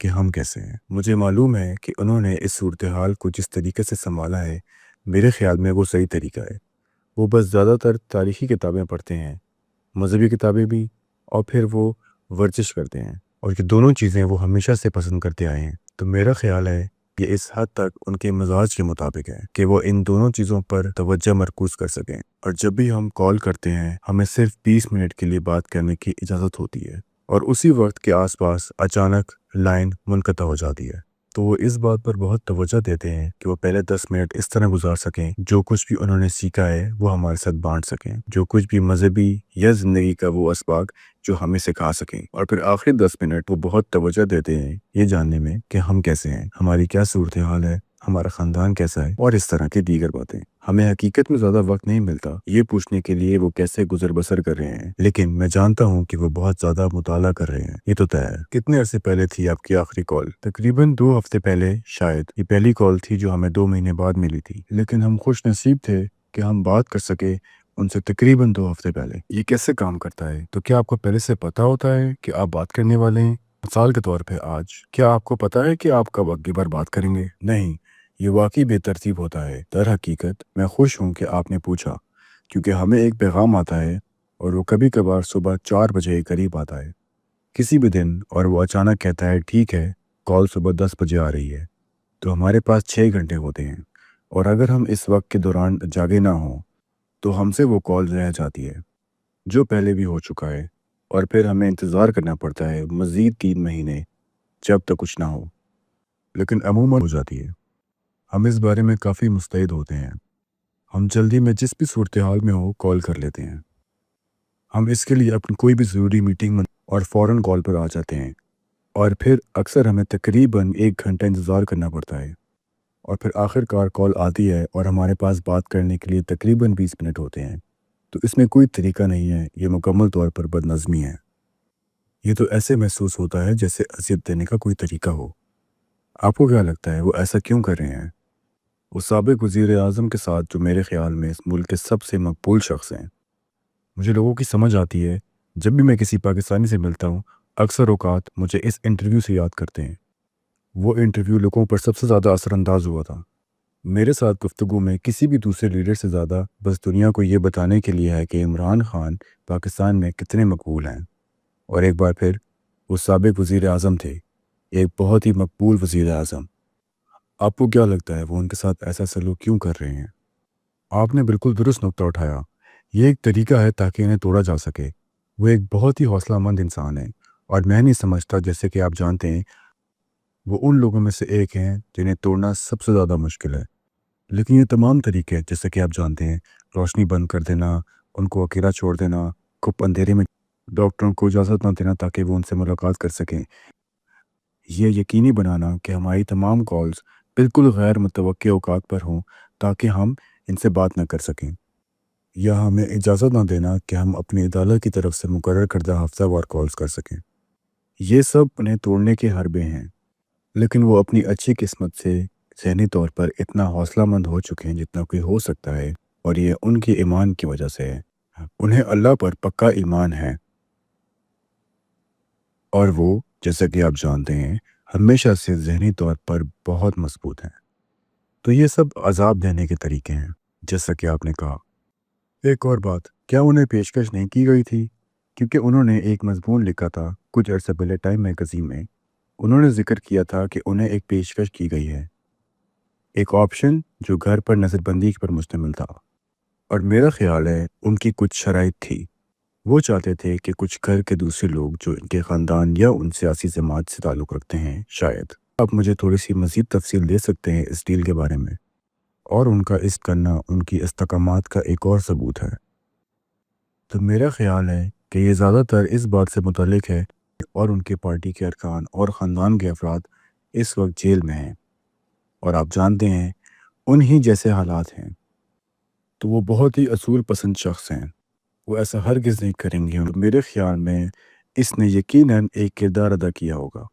کہ ہم کیسے ہیں۔ مجھے معلوم ہے کہ انہوں نے اس صورتحال کو جس طریقے سے سنبھالا ہے، میرے خیال میں وہ صحیح طریقہ ہے۔ وہ بس زیادہ تر تاریخی کتابیں پڑھتے ہیں، مذہبی کتابیں بھی، اور پھر وہ ورزش کرتے ہیں، اور یہ دونوں چیزیں وہ ہمیشہ سے پسند کرتے آئے ہیں۔ تو میرا خیال ہے کہ اس حد تک ان کے مزاج کے مطابق ہے کہ وہ ان دونوں چیزوں پر توجہ مرکوز کر سکیں، اور جب بھی ہم کال کرتے ہیں ہمیں صرف 20 منٹ کے لیے بات کرنے کی اجازت ہوتی ہے، اور اسی وقت کے آس پاس اچانک لائن منقطع ہو جاتی ہے۔ تو وہ اس بات پر بہت توجہ دیتے ہیں کہ وہ پہلے 10 منٹ اس طرح گزار سکیں، جو کچھ بھی انہوں نے سیکھا ہے وہ ہمارے ساتھ بانٹ سکیں، جو کچھ بھی مذہبی یا زندگی کا وہ اسباق جو ہمیں سکھا سکیں، اور پھر آخری 10 منٹ وہ بہت توجہ دیتے ہیں یہ جاننے میں کہ ہم کیسے ہیں، ہماری کیا صورتحال ہے، ہمارا خاندان کیسا ہے، اور اس طرح کی دیگر باتیں۔ ہمیں حقیقت میں زیادہ وقت نہیں ملتا یہ پوچھنے کے لیے وہ کیسے گزر بسر کر رہے ہیں، لیکن میں جانتا ہوں کہ وہ بہت زیادہ مطالعہ کر رہے ہیں، یہ تو طے ہے۔ کتنے عرصے پہلے تھی آپ کی آخری کال؟ تقریباً 2 ہفتے پہلے شاید۔ یہ پہلی کال تھی جو ہمیں 2 مہینے بعد ملی تھی، لیکن ہم خوش نصیب تھے کہ ہم بات کر سکے ان سے تقریباً 2 ہفتے پہلے۔ یہ کیسے کام کرتا ہے؟ تو کیا آپ کو پہلے سے پتا ہوتا ہے کہ آپ بات کرنے والے ہیں؟ مثال کے طور پہ آج کیا آپ کو پتا ہے کہ آپ کب اگلی بار بات کریں گے؟ نہیں، یہ واقعی بے ترتیب ہوتا ہے۔ در حقیقت میں خوش ہوں کہ آپ نے پوچھا، کیونکہ ہمیں ایک پیغام آتا ہے، اور وہ کبھی کبھار صبح 4 بجے کے قریب آتا ہے کسی بھی دن، اور وہ اچانک کہتا ہے ٹھیک ہے کال صبح 10 بجے آ رہی ہے، تو ہمارے پاس 6 گھنٹے ہوتے ہیں، اور اگر ہم اس وقت کے دوران جاگے نہ ہوں تو ہم سے وہ کال رہ جاتی ہے جو پہلے بھی ہو چکا ہے، اور پھر ہمیں انتظار کرنا پڑتا ہے مزید 3 مہینے جب تک کچھ نہ ہو، لیکن عموماً ہو جاتی ہے۔ ہم اس بارے میں کافی مستعد ہوتے ہیں، ہم جلدی میں جس بھی صورتحال میں ہو کال کر لیتے ہیں، ہم اس کے لیے اپنی کوئی بھی ضروری میٹنگ اور فوراً کال پر آ جاتے ہیں، اور پھر اکثر ہمیں تقریباً 1 گھنٹہ انتظار کرنا پڑتا ہے، اور پھر آخر کار کال آتی ہے اور ہمارے پاس بات کرنے کے لیے تقریباً 20 منٹ ہوتے ہیں۔ تو اس میں کوئی طریقہ نہیں ہے، یہ مکمل طور پر بد نظمی ہے۔ یہ تو ایسے محسوس ہوتا ہے جیسے اذیت دینے کا کوئی طریقہ ہو۔ آپ کو کیا لگتا ہے وہ ایسا کیوں کر رہے ہیں؟ وہ سابق وزیر اعظم کے ساتھ جو میرے خیال میں اس ملک کے سب سے مقبول شخص ہیں۔ مجھے لوگوں کی سمجھ آتی ہے، جب بھی میں کسی پاکستانی سے ملتا ہوں اکثر اوقات مجھے اس انٹرویو سے یاد کرتے ہیں۔ وہ انٹرویو لوگوں پر سب سے زیادہ اثر انداز ہوا تھا۔ میرے ساتھ گفتگو میں کسی بھی دوسرے لیڈر سے زیادہ بس دنیا کو یہ بتانے کے لیے ہے کہ عمران خان پاکستان میں کتنے مقبول ہیں، اور ایک بار پھر وہ سابق وزیر اعظم تھے، ایک بہت ہی مقبول وزیر اعظم۔ آپ کو کیا لگتا ہے وہ ان کے ساتھ ایسا سلوک کیوں کر رہے ہیں؟ آپ نے بالکل درست نقطہ اٹھایا، یہ ایک طریقہ ہے تاکہ انہیں توڑا جا سکے۔ وہ ایک بہت ہی حوصلہ مند انسان ہے، اور میں نہیں سمجھتا، جیسے کہ آپ جانتے ہیں، وہ ان لوگوں میں سے ایک ہیں جنہیں توڑنا سب سے زیادہ مشکل ہے۔ لیکن یہ تمام طریقے جیسے کہ آپ جانتے ہیں، روشنی بند کر دینا، ان کو اکیلا چھوڑ دینا، کپ اندھیرے میں ڈاکٹروں کو اجازت نہ دینا تاکہ وہ ان سے ملاقات کر سکیں، یہ یقینی بنانا کہ ہماری تمام کالز بالکل غیر متوقع اوقات پر ہوں تاکہ ہم ان سے بات نہ کر سکیں، یا ہمیں اجازت نہ دینا کہ ہم اپنی عدالت کی طرف سے مقرر کردہ ہفتہ وار کالز کر سکیں، یہ سب انہیں توڑنے کے حربے ہیں۔ لیکن وہ اپنی اچھی قسمت سے ذہنی طور پر اتنا حوصلہ مند ہو چکے ہیں جتنا کوئی ہو سکتا ہے، اور یہ ان کے ایمان کی وجہ سے ہے۔ انہیں اللہ پر پکا ایمان ہے، اور وہ جیسا کہ آپ جانتے ہیں ہمیشہ سے ذہنی طور پر بہت مضبوط ہیں۔ تو یہ سب عذاب دینے کے طریقے ہیں، جیسا کہ آپ نے کہا۔ ایک اور بات، کیا انہیں پیشکش نہیں کی گئی تھی؟ کیونکہ انہوں نے ایک مضمون لکھا تھا کچھ عرصے پہلے ٹائم میگزین میں، انہوں نے ذکر کیا تھا کہ انہیں ایک پیشکش کی گئی ہے، ایک آپشن جو گھر پر نظر بندی پر مشتمل تھا، اور میرا خیال ہے ان کی کچھ شرائط تھی۔ وہ چاہتے تھے کہ کچھ گھر کے دوسرے لوگ جو ان کے خاندان یا ان سیاسی جماعت سے تعلق رکھتے ہیں، شاید آپ مجھے تھوڑی سی مزید تفصیل دے سکتے ہیں اس ڈیل کے بارے میں، اور ان کا اس کرنا ان کی استحکامات کا ایک اور ثبوت ہے۔ تو میرا خیال ہے کہ یہ زیادہ تر اس بات سے متعلق ہے، اور ان کے پارٹی کے ارکان اور خاندان کے افراد اس وقت جیل میں ہیں، اور آپ جانتے ہیں انہی جیسے حالات ہیں، تو وہ بہت ہی اصول پسند شخص ہیں، وہ ایسا ہرگز نہیں کریں گے۔ میرے خیال میں اس نے یقیناً ایک کردار ادا کیا ہوگا،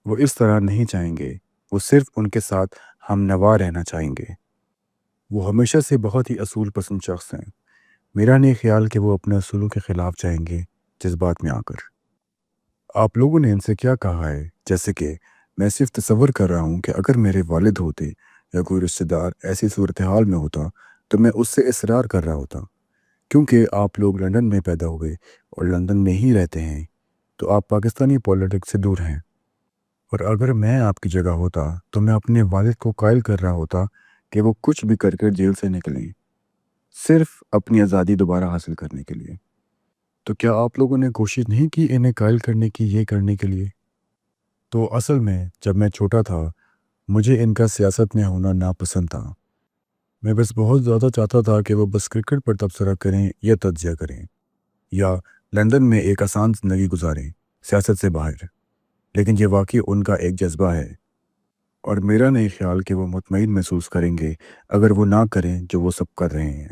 وہ اس طرح نہیں چاہیں گے، وہ صرف ان کے ساتھ ہم نوا رہنا چاہیں گے۔ وہ ہمیشہ سے بہت ہی اصول پسند شخص ہیں، میرا نہیں خیال کہ وہ اپنے اصولوں کے خلاف جائیں گے جذبات میں آ کر۔ آپ لوگوں نے ان سے کیا کہا ہے؟ جیسے کہ میں صرف تصور کر رہا ہوں کہ اگر میرے والد ہوتے یا کوئی رشتہ دار ایسی صورتحال میں ہوتا تو میں اس سے اصرار کر رہا ہوتا، کیونکہ آپ لوگ لندن میں پیدا ہوئے اور لندن میں ہی رہتے ہیں، تو آپ پاکستانی پولیٹکس سے دور ہیں۔ اور اگر میں آپ کی جگہ ہوتا تو میں اپنے والد کو قائل کر رہا ہوتا کہ وہ کچھ بھی کر جیل سے نکلیں، صرف اپنی آزادی دوبارہ حاصل کرنے کے لیے۔ تو کیا آپ لوگوں نے کوشش نہیں کی انہیں قائل کرنے کی، یہ کرنے کے لیے؟ تو اصل میں جب میں چھوٹا تھا مجھے ان کا سیاست میں ہونا ناپسند تھا۔ میں بس بہت زیادہ چاہتا تھا کہ وہ بس کرکٹ پر تبصرہ کریں یا تجزیہ کریں، یا لندن میں ایک آسان زندگی گزاریں سیاست سے باہر۔ لیکن یہ واقعی ان کا ایک جذبہ ہے، اور میرا نہیں خیال کہ وہ مطمئن محسوس کریں گے اگر وہ نہ کریں جو وہ سب کر رہے ہیں۔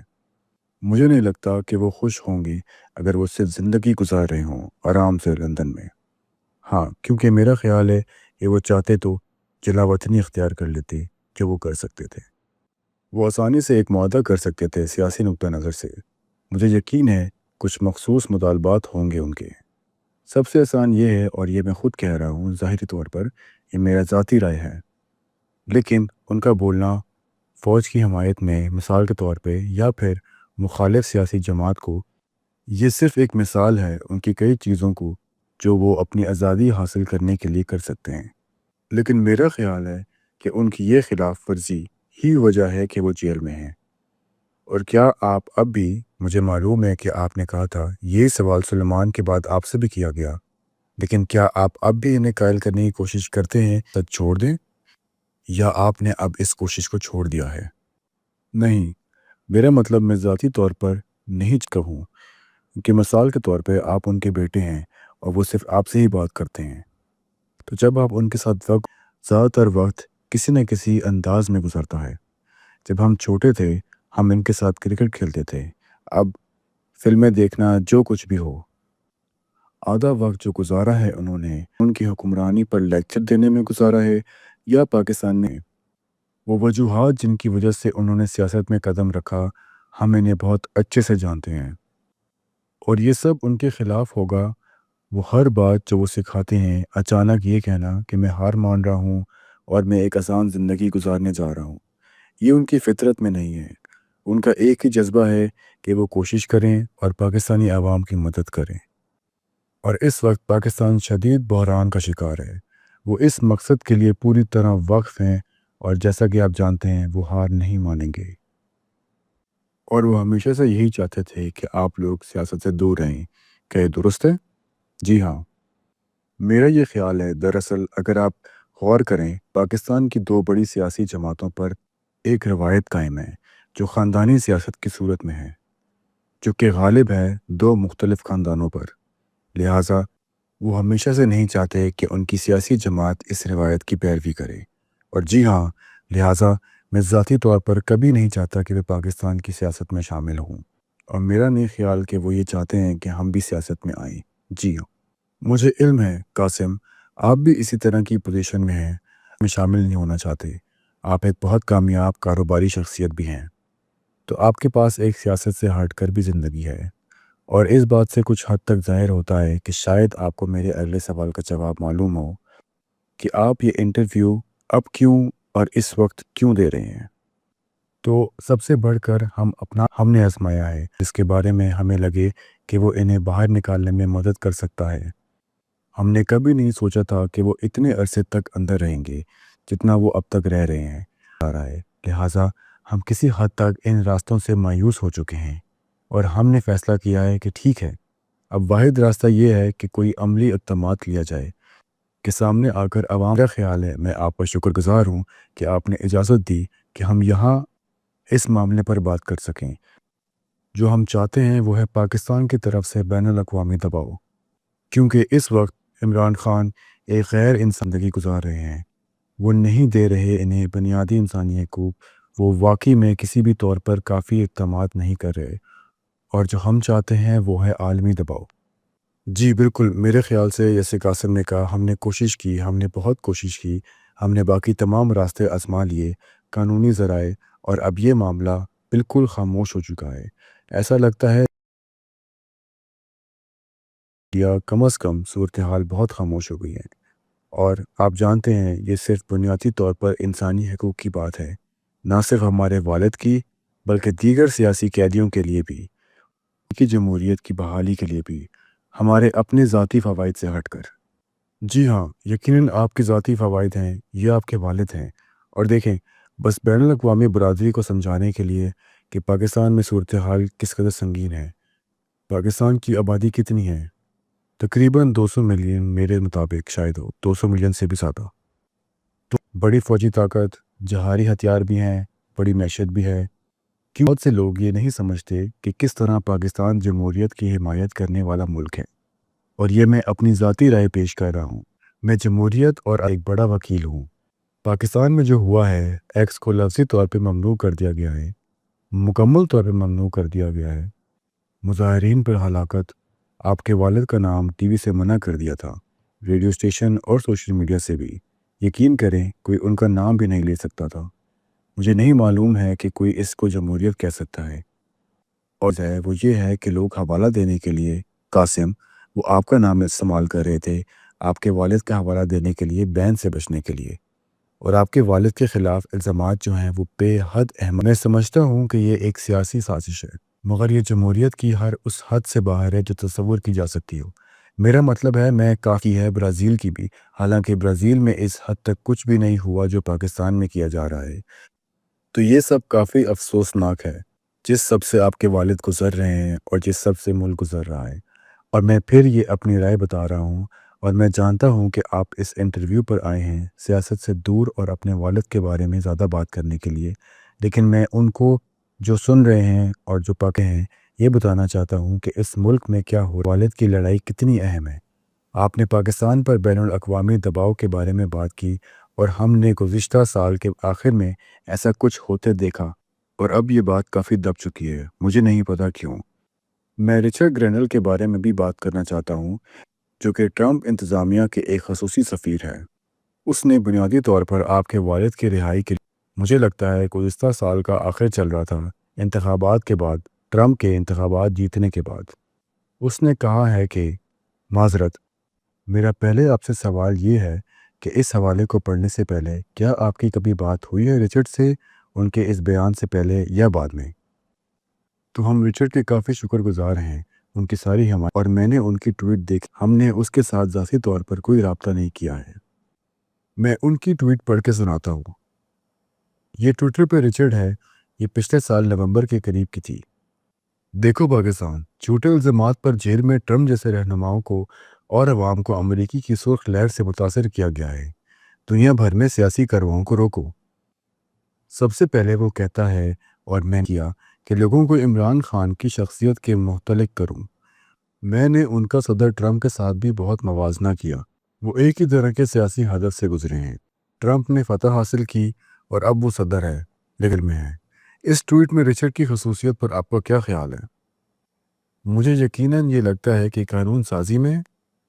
مجھے نہیں لگتا کہ وہ خوش ہوں گے اگر وہ صرف زندگی گزار رہے ہوں آرام سے لندن میں۔ ہاں، کیونکہ میرا خیال ہے کہ وہ چاہتے تو جلا وطنی اختیار کر لیتے جو وہ کر سکتے تھے۔ وہ آسانی سے ایک معاہدہ کر سکتے تھے سیاسی نقطہ نظر سے۔ مجھے یقین ہے کچھ مخصوص مطالبات ہوں گے ان کے۔ سب سے آسان یہ ہے، اور یہ میں خود کہہ رہا ہوں ظاہری طور پر، یہ میرا ذاتی رائے ہے، لیکن ان کا بولنا فوج کی حمایت میں مثال کے طور پہ یا پھر مخالف سیاسی جماعت کو، یہ صرف ایک مثال ہے ان کی کئی چیزوں کو جو وہ اپنی آزادی حاصل کرنے کے لیے کر سکتے ہیں۔ لیکن میرا خیال ہے کہ ان کی یہ خلاف ورزی ہی وجہ ہے کہ وہ جیل میں ہیں۔ اور کیا آپ اب بھی، مجھے معلوم ہے کہ آپ نے کہا تھا یہ سوال سلیمان کے بعد آپ سے بھی کیا گیا، لیکن کیا آپ اب بھی انہیں قائل کرنے کی کوشش کرتے ہیں سچ چھوڑ دیں، یا آپ نے اب اس کوشش کو چھوڑ دیا ہے؟ نہیں، میرا مطلب میں ذاتی طور پر نہیں کہوں کہ مثال کے طور پہ آپ ان کے بیٹے ہیں اور وہ صرف آپ سے ہی بات کرتے ہیں، تو جب آپ ان کے ساتھ وقت، زیادہ تر وقت کسی نہ کسی انداز میں گزرتا ہے۔ جب ہم چھوٹے تھے ہم ان کے ساتھ کرکٹ کھیلتے تھے، اب فلمیں دیکھنا، جو کچھ بھی ہو۔ آدھا وقت جو گزارا ہے انہوں نے ان کی حکمرانی پر لیکچر دینے میں گزارا ہے یا پاکستان میں۔ وہ وجوہات جن کی وجہ سے انہوں نے سیاست میں قدم رکھا ہم انہیں بہت اچھے سے جانتے ہیں، اور یہ سب ان کے خلاف ہوگا۔ وہ ہر بات جو وہ سکھاتے ہیں، اچانک یہ کہنا کہ میں ہار مان رہا ہوں اور میں ایک آسان زندگی گزارنے جا رہا ہوں، یہ ان کی فطرت میں نہیں ہے۔ ان کا ایک ہی جذبہ ہے کہ وہ کوشش کریں اور پاکستانی عوام کی مدد کریں، اور اس وقت پاکستان شدید بحران کا شکار ہے۔ وہ اس مقصد کے لیے پوری طرح وقف ہیں، اور جیسا کہ آپ جانتے ہیں وہ ہار نہیں مانیں گے، اور وہ ہمیشہ سے یہی چاہتے تھے کہ آپ لوگ سیاست سے دور رہیں۔ کیا یہ درست ہے؟ جی ہاں، میرا یہ خیال ہے۔ دراصل اگر آپ غور کریں، پاکستان کی دو بڑی سیاسی جماعتوں پر ایک روایت قائم ہے جو خاندانی سیاست کی صورت میں ہے، جو کہ غالب ہے دو مختلف خاندانوں پر۔ لہٰذا وہ ہمیشہ سے نہیں چاہتے کہ ان کی سیاسی جماعت اس روایت کی پیروی کرے، اور جی ہاں، لہٰذا میں ذاتی طور پر کبھی نہیں چاہتا کہ وہ پاکستان کی سیاست میں شامل ہوں، اور میرا نہیں خیال کہ وہ یہ چاہتے ہیں کہ ہم بھی سیاست میں آئیں۔ جی ہاں، مجھے علم ہے قاسم، آپ بھی اسی طرح کی پوزیشن میں ہیں، میں شامل نہیں ہونا چاہتے۔ آپ ایک بہت کامیاب کاروباری شخصیت بھی ہیں، تو آپ کے پاس ایک سیاست سے ہٹ کر بھی زندگی ہے، اور اس بات سے کچھ حد تک ظاہر ہوتا ہے کہ شاید آپ کو میرے اگلے سوال کا جواب معلوم ہو کہ آپ یہ انٹرویو اب کیوں اور اس وقت کیوں دے رہے ہیں۔ تو سب سے بڑھ کر ہم نے آزمایا ہے جس کے بارے میں ہمیں لگے کہ وہ انہیں باہر نکالنے میں مدد کر سکتا ہے۔ ہم نے کبھی نہیں سوچا تھا کہ وہ اتنے عرصے تک اندر رہیں گے جتنا وہ اب تک رہ رہے ہیں۔ لہٰذا ہم کسی حد تک ان راستوں سے مایوس ہو چکے ہیں، اور ہم نے فیصلہ کیا ہے کہ ٹھیک ہے، اب واحد راستہ یہ ہے کہ کوئی عملی اقدامات لیا جائے کہ سامنے آ کر عوام کا خیال ہے۔ میں آپ کا شکر گزار ہوں کہ آپ نے اجازت دی کہ ہم یہاں اس معاملے پر بات کر سکیں۔ جو ہم چاہتے ہیں وہ ہے پاکستان کی طرف سے بین الاقوامی دباؤ، کیونکہ اس وقت عمران خان ایک غیر انسانی زندگی گزار رہے ہیں۔ وہ نہیں دے رہے انہیں بنیادی انسانی حقوق، وہ واقعی میں کسی بھی طور پر کافی اقدامات نہیں کر رہے، اور جو ہم چاہتے ہیں وہ ہے عالمی دباؤ۔ جی بالکل، میرے خیال سے جیسے قاسم نے کہا، ہم نے کوشش کی، ہم نے بہت کوشش کی، ہم نے باقی تمام راستے آزما لیے، قانونی ذرائع، اور اب یہ معاملہ بالکل خاموش ہو چکا ہے۔ ایسا لگتا ہے یا کم از کم صورتحال بہت خاموش ہو گئی ہے۔ اور آپ جانتے ہیں یہ صرف بنیادی طور پر انسانی حقوق کی بات ہے، نہ صرف ہمارے والد کی بلکہ دیگر سیاسی قیدیوں کے لیے بھی، کی جمہوریت کی بحالی کے لیے بھی، ہمارے اپنے ذاتی فوائد سے ہٹ کر۔ جی ہاں، یقیناً آپ کے ذاتی فوائد ہیں، یہ آپ کے والد ہیں۔ اور دیکھیں، بس بین الاقوامی برادری کو سمجھانے کے لیے کہ پاکستان میں صورتحال کس قدر سنگین ہے۔ پاکستان کی آبادی کتنی ہے؟ تقریباً 200 ملین، میرے مطابق شاید ہو 200 ملین سے بھی زیادہ۔ تو بڑی فوجی طاقت، جہاری ہتھیار بھی ہیں، بڑی معیشت بھی ہے۔ بہت سے لوگ یہ نہیں سمجھتے کہ کس طرح پاکستان جمہوریت کی حمایت کرنے والا ملک ہے، اور یہ میں اپنی ذاتی رائے پیش کر رہا ہوں۔ میں جمہوریت اور ایک بڑا وکیل ہوں۔ پاکستان میں جو ہوا ہے، ایکس کو لفظی طور پہ ممنوع کر دیا گیا ہے، مکمل طور پہ ممنوع کر دیا گیا ہے۔ مظاہرین پر ہلاکت، آپ کے والد کا نام ٹی وی سے منع کر دیا تھا، ریڈیو اسٹیشن اور سوشل میڈیا سے بھی۔ یقین کریں، کوئی ان کا نام بھی نہیں لے سکتا تھا۔ مجھے نہیں معلوم ہے کہ کوئی اس کو جمہوریت کہہ سکتا ہے، اور وہ یہ ہے کہ لوگ حوالہ دینے کے لیے، قاسم، وہ آپ کا نام استعمال کر رہے تھے آپ کے والد کا حوالہ دینے کے لیے، بین سے بچنے کے لیے، اور آپ کے والد کے خلاف الزامات جو ہیں وہ بے حد اہم۔ میں سمجھتا ہوں کہ یہ ایک سیاسی سازش ہے، مگر یہ جمہوریت کی ہر اس حد سے باہر ہے جو تصور کی جا سکتی ہو۔ میرا مطلب ہے، میں کافی ہے برازیل کی بھی، حالانکہ برازیل میں اس حد تک کچھ بھی نہیں ہوا جو پاکستان میں کیا جا رہا ہے۔ تو یہ سب کافی افسوسناک ہے، جس سب سے آپ کے والد گزر رہے ہیں اور جس سب سے ملک گزر رہا ہے۔ اور میں پھر یہ اپنی رائے بتا رہا ہوں، اور میں جانتا ہوں کہ آپ اس انٹرویو پر آئے ہیں سیاست سے دور اور اپنے والد کے بارے میں زیادہ بات کرنے کے لیے، لیکن میں ان کو جو سن رہے ہیں اور جو پکے ہیں یہ بتانا چاہتا ہوں کہ اس ملک میں کیا ہو، والد کی لڑائی کتنی اہم ہے۔ آپ نے پاکستان پر بین الاقوامی دباؤ کے بارے میں بات کی، اور ہم نے گزشتہ سال کے آخر میں ایسا کچھ ہوتے دیکھا، اور اب یہ بات کافی دب چکی ہے، مجھے نہیں پتا کیوں۔ میں رچرڈ گرینل کے بارے میں بھی بات کرنا چاہتا ہوں، جو کہ ٹرمپ انتظامیہ کے ایک خصوصی سفیر ہے۔ اس نے بنیادی طور پر آپ کے والد کی رہائی کے لیے، مجھے لگتا ہے گزشتہ سال کا آخر چل رہا تھا، انتخابات کے بعد، ٹرمپ کے انتخابات جیتنے کے بعد، اس نے کہا ہے کہ معذرت، میرا پہلے آپ سے سوال یہ ہے کہ اس حوالے کو پڑھنے سے پہلے کیا آپ کی کبھی بات ہوئی ہے رچرڈ سے، ان کے اس بیان سے پہلے یا بعد میں؟ تو ہم رچرڈ کے کافی شکر گزار ہیں، ان کی ساری حمایت، اور میں نے ان کی ٹویٹ دیکھ، ہم نے اس کے ساتھ ذاتی طور پر کوئی رابطہ نہیں کیا ہے۔ میں ان کی ٹویٹ پڑھ کے سناتا ہوں۔ یہ ٹویٹر پہ رچرڈ ہے، یہ پچھلے سال نومبر کے قریب کی تھی۔ دیکھو پاکستان، جھوٹے الزامات پر جیل میں ٹرمپ جیسے رہنماؤں کو اور عوام کو امریکی کی سرخ لہر سے متاثر کیا گیا ہے۔ دنیا بھر میں سیاسی کارروائی کو روکو۔ سب سے پہلے وہ کہتا ہے، اور میں نے کیا کہ لوگوں کو عمران خان کی شخصیت کے متعلق کروں۔ میں نے ان کا صدر ٹرمپ کے ساتھ بھی بہت موازنہ کیا، وہ ایک ہی طرح کے سیاسی ہدف سے گزرے ہیں۔ ٹرمپ نے فتح حاصل کی اور اب وہ صدر ہے، لیکن میں ہے۔ اس ٹویٹ میں رچرڈ کی خصوصیت پر آپ کا کیا خیال ہے؟ مجھے یقیناً یہ لگتا ہے کہ قانون سازی میں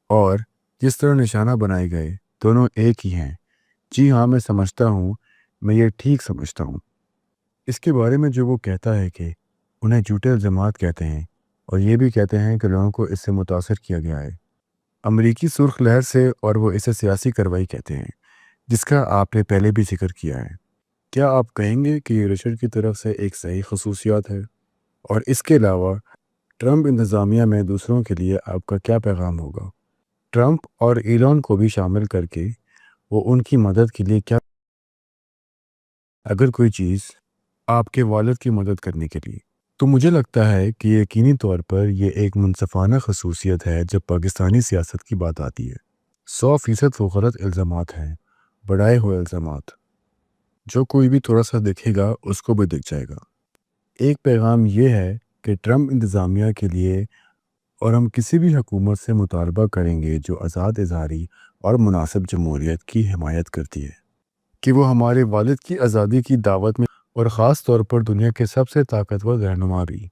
اور جس طرح نشانہ بنائے گئے، دونوں ایک ہی ہیں۔ جی ہاں، میں سمجھتا ہوں، میں یہ ٹھیک سمجھتا ہوں۔ اس کے بارے میں جو وہ کہتا ہے کہ انہیں جھوٹے الزامات کہتے ہیں، اور یہ بھی کہتے ہیں کہ لوگوں کو اس سے متاثر کیا گیا ہے، امریکی سرخ لہر سے، اور وہ اسے سیاسی کارروائی کہتے ہیں، جس کا آپ نے پہلے بھی ذکر کیا ہے۔ کیا آپ کہیں گے کہ یہ رچرڈ کی طرف سے ایک صحیح خصوصیات ہے؟ اور اس کے علاوہ ٹرمپ انتظامیہ میں دوسروں کے لیے آپ کا کیا پیغام ہوگا؟ ٹرمپ اور ایلان کو بھی شامل کر کے وہ ان کی مدد کے لیے کیا، اگر کوئی چیز آپ کے والد کی مدد کرنے کے لیے؟ تو مجھے لگتا ہے کہ یقینی طور پر یہ ایک منصفانہ خصوصیت ہے جب پاکستانی سیاست کی بات آتی ہے۔ 100% وہ غلط الزامات ہیں، بڑھائے ہوئے الزامات، جو کوئی بھی تھوڑا سا دیکھے گا اس کو بھی دکھ جائے گا۔ ایک پیغام یہ ہے کہ ٹرمپ انتظامیہ کے لیے، اور ہم کسی بھی حکومت سے مطالبہ کریں گے جو آزاد اظہاری اور مناسب جمہوریت کی حمایت کرتی ہے، کہ وہ ہمارے والد کی آزادی کی دعوت میں، اور خاص طور پر دنیا کے سب سے طاقتور رہنما بھی۔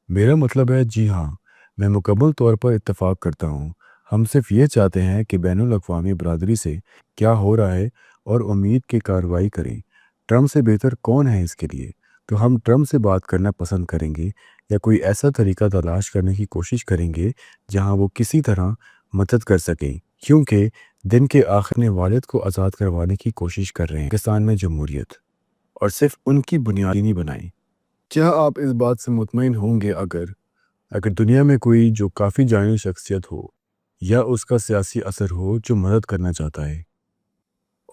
میرا مطلب ہے، جی ہاں، میں مکمل طور پر اتفاق کرتا ہوں۔ ہم صرف یہ چاہتے ہیں کہ بین الاقوامی برادری سے کیا ہو رہا ہے اور امید کی کارروائی کریں۔ ٹرمپ سے بہتر کون ہے اس کے لیے؟ تو ہم ٹرمپ سے بات کرنا پسند کریں گے یا کوئی ایسا طریقہ تلاش کرنے کی کوشش کریں گے جہاں وہ کسی طرح مدد کر سکیں، کیونکہ دن کے آخر میں والد کو آزاد کروانے کی کوشش کر رہے ہیں پاکستان میں جمہوریت، اور صرف ان کی بنیادی نہیں بنائی۔ کیا آپ اس بات سے مطمئن ہوں گے اگر دنیا میں کوئی جو کافی جانی شخصیت ہو یا اس کا سیاسی اثر ہو جو مدد کرنا چاہتا ہے؟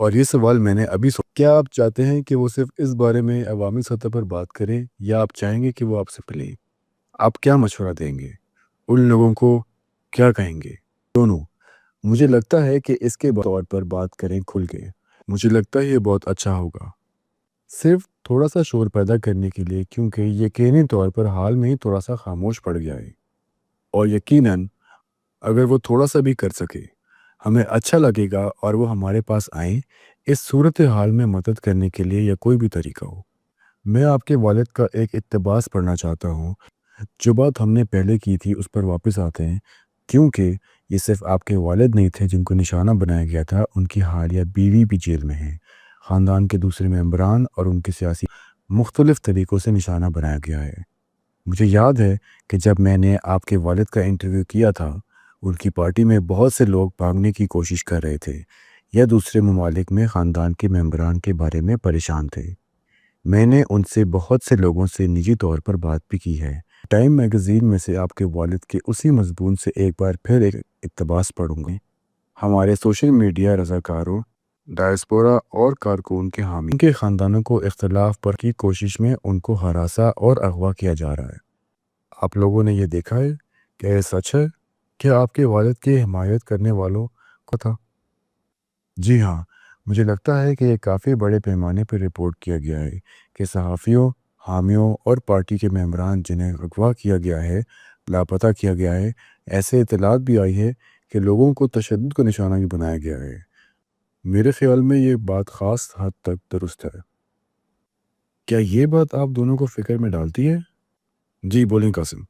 اور یہ سوال میں نے ابھی کیا آپ چاہتے ہیں کہ وہ صرف اس بارے میں عوامی سطح پر بات کریں، یا آپ چاہیں گے کہ وہ آپ سے ملیں؟ آپ کیا مشورہ دیں گے؟ ان لوگوں کو کیا کہیں گے؟ دونوں۔ مجھے لگتا ہے کہ اس کے طور پر بات کریں کھل کے۔ مجھے لگتا ہے یہ بہت اچھا ہوگا، صرف تھوڑا سا شور پیدا کرنے کے لیے، کیونکہ یقینی طور پر حال میں ہی تھوڑا سا خاموش پڑ گیا ہے، اور یقیناً اگر وہ تھوڑا سا بھی کر سکے ہمیں اچھا لگے گا، اور وہ ہمارے پاس آئیں اس صورتحال میں مدد کرنے کے لیے، یا کوئی بھی طریقہ ہو۔ میں آپ کے والد کا ایک اقتباس پڑھنا چاہتا ہوں۔ جو بات ہم نے پہلے کی تھی اس پر واپس آتے ہیں، کیونکہ یہ صرف آپ کے والد نہیں تھے جن کو نشانہ بنایا گیا تھا، ان کی حالیہ بیوی بھی جیل میں ہیں، خاندان کے دوسرے ممبران اور ان کے سیاسی مختلف طریقوں سے نشانہ بنایا گیا ہے۔ مجھے یاد ہے کہ جب میں نے آپ کے والد کا انٹرویو کیا تھا، ان کی پارٹی میں بہت سے لوگ بھاگنے کی کوشش کر رہے تھے یا دوسرے ممالک میں خاندان کے ممبران کے بارے میں پریشان تھے۔ میں نے ان سے بہت سے لوگوں سے نجی طور پر بات بھی کی ہے۔ ٹائم میگزین میں سے آپ کے والد کے اسی مضمون سے ایک بار پھر ایک اقتباس پڑھوں گے۔ ہمارے سوشل میڈیا رضاکاروں، ڈائسپورا اور کارکن کے حامی، ان کے خاندانوں کو اختلاف پر کی کوشش میں ان کو ہراساں اور اغوا کیا جا رہا ہے۔ آپ لوگوں نے یہ دیکھا ہے کہ یہ سچ ہے؟ کیا آپ کے والد کی حمایت کرنے والوں کو تھا؟ جی ہاں، مجھے لگتا ہے کہ یہ کافی بڑے پیمانے پر رپورٹ کیا گیا ہے کہ صحافیوں، حامیوں اور پارٹی کے ممبران جنہیں اغوا کیا گیا ہے، لاپتہ کیا گیا ہے۔ ایسے اطلاعات بھی آئی ہے کہ لوگوں کو تشدد کا نشانہ بھی بنایا گیا ہے۔ میرے خیال میں یہ بات خاص حد تک درست ہے۔ کیا یہ بات آپ دونوں کو فکر میں ڈالتی ہے؟ جی بولیں قاسم۔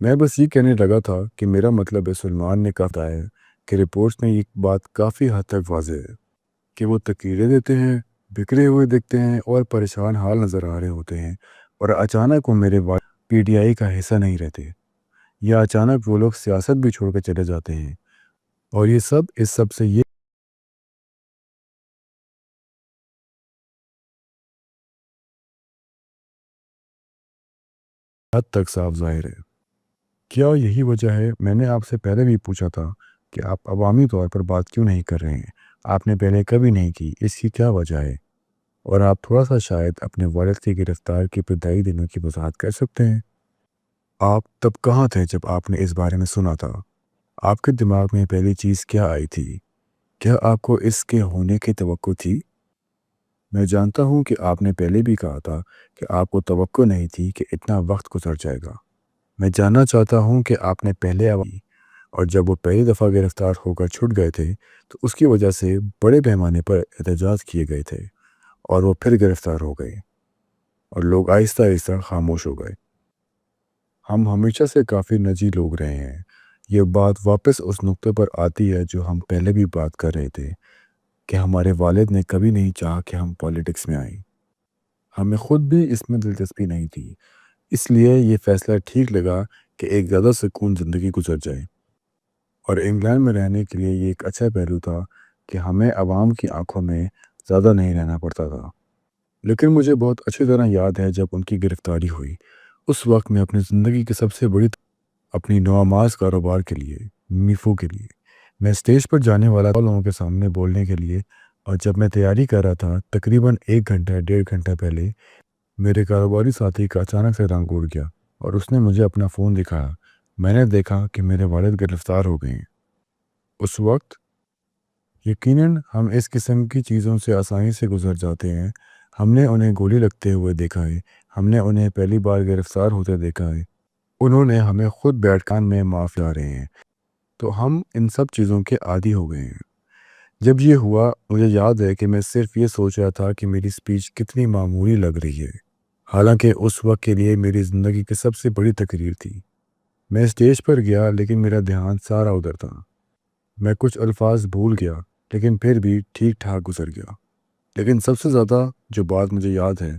میں بس یہ کہنے لگا تھا کہ میرا مطلب ہے سلمان نے کہا ہے کہ رپورٹس میں یہ بات کافی حد تک واضح ہے کہ وہ تقریریں دیتے ہیں، بکھرے ہوئے دکھتے ہیں اور پریشان حال نظر آ رہے ہوتے ہیں، اور اچانک وہ میرے والد پی ٹی آئی کا حصہ نہیں رہتے، یا اچانک وہ لوگ سیاست بھی چھوڑ کے چلے جاتے ہیں، اور یہ سب اس سب سے یہ حد تک صاف ظاہر ہے۔ کیا یہی وجہ ہے؟ میں نے آپ سے پہلے بھی پوچھا تھا کہ آپ عوامی طور پر بات کیوں نہیں کر رہے ہیں؟ آپ نے پہلے کبھی نہیں کی، اس کی کیا وجہ ہے؟ اور آپ تھوڑا سا شاید اپنے والد کی گرفتار کی ابتدائی دنوں کی وضاحت کر سکتے ہیں؟ آپ تب کہاں تھے جب آپ نے اس بارے میں سنا تھا؟ آپ کے دماغ میں پہلی چیز کیا آئی تھی؟ کیا آپ کو اس کے ہونے کی توقع تھی؟ میں جانتا ہوں کہ آپ نے پہلے بھی کہا تھا کہ آپ کو توقع نہیں تھی کہ اتنا وقت گزر جائے گا۔ میں جاننا چاہتا ہوں کہ آپ نے پہلے اور جب وہ پہلی دفعہ گرفتار ہو کر چھٹ گئے تھے تو اس کی وجہ سے بڑے پیمانے پر احتجاج کیے گئے تھے، اور وہ پھر گرفتار ہو گئے اور لوگ آہستہ آہستہ خاموش ہو گئے۔ ہم ہمیشہ سے کافی نجی لوگ رہے ہیں۔ یہ بات واپس اس نقطے پر آتی ہے جو ہم پہلے بھی بات کر رہے تھے کہ ہمارے والد نے کبھی نہیں چاہا کہ ہم پالیٹکس میں آئیں۔ ہمیں خود بھی اس میں دلچسپی نہیں تھی، اس لیے یہ فیصلہ ٹھیک لگا کہ ایک زیادہ سکون زندگی گزر جائے، اور انگلینڈ میں رہنے کے لیے یہ ایک اچھا پہلو تھا کہ ہمیں عوام کی آنکھوں میں زیادہ نہیں رہنا پڑتا تھا۔ لیکن مجھے بہت اچھی طرح یاد ہے جب ان کی گرفتاری ہوئی، اس وقت میں اپنی زندگی کی سب سے بڑی اپنی نوآماز کاروبار کے لیے، میفو کے لیے، میں اسٹیج پر جانے والا تھا لوگوں کے سامنے بولنے کے لیے، اور جب میں تیاری کر رہا تھا تقریباً 1 گھنٹہ 1.5 گھنٹہ پہلے میرے کاروباری ساتھی کا اچانک سے رنگ اڑ گیا اور اس نے مجھے اپنا فون دکھایا۔ میں نے دیکھا کہ میرے والد گرفتار ہو گئے ہیں۔ اس وقت یقیناً ہم اس قسم کی چیزوں سے آسانی سے گزر جاتے ہیں۔ ہم نے انہیں گولی لگتے ہوئے دیکھا ہے، ہم نے انہیں پہلی بار گرفتار ہوتے دیکھا ہے، انہوں نے ہمیں خود بیٹھکان میں معاف لا رہے ہیں، تو ہم ان سب چیزوں کے عادی ہو گئے ہیں۔ جب یہ ہوا مجھے یاد ہے کہ میں صرف یہ سوچ رہا تھا کہ میری سپیچ کتنی معمولی لگ رہی ہے، حالانکہ اس وقت کے لیے میری زندگی کی سب سے بڑی تقریر تھی۔ میں اسٹیج پر گیا لیکن میرا دھیان سارا ادھر تھا۔ میں کچھ الفاظ بھول گیا لیکن پھر بھی ٹھیک ٹھاک گزر گیا۔ لیکن سب سے زیادہ جو بات مجھے یاد ہے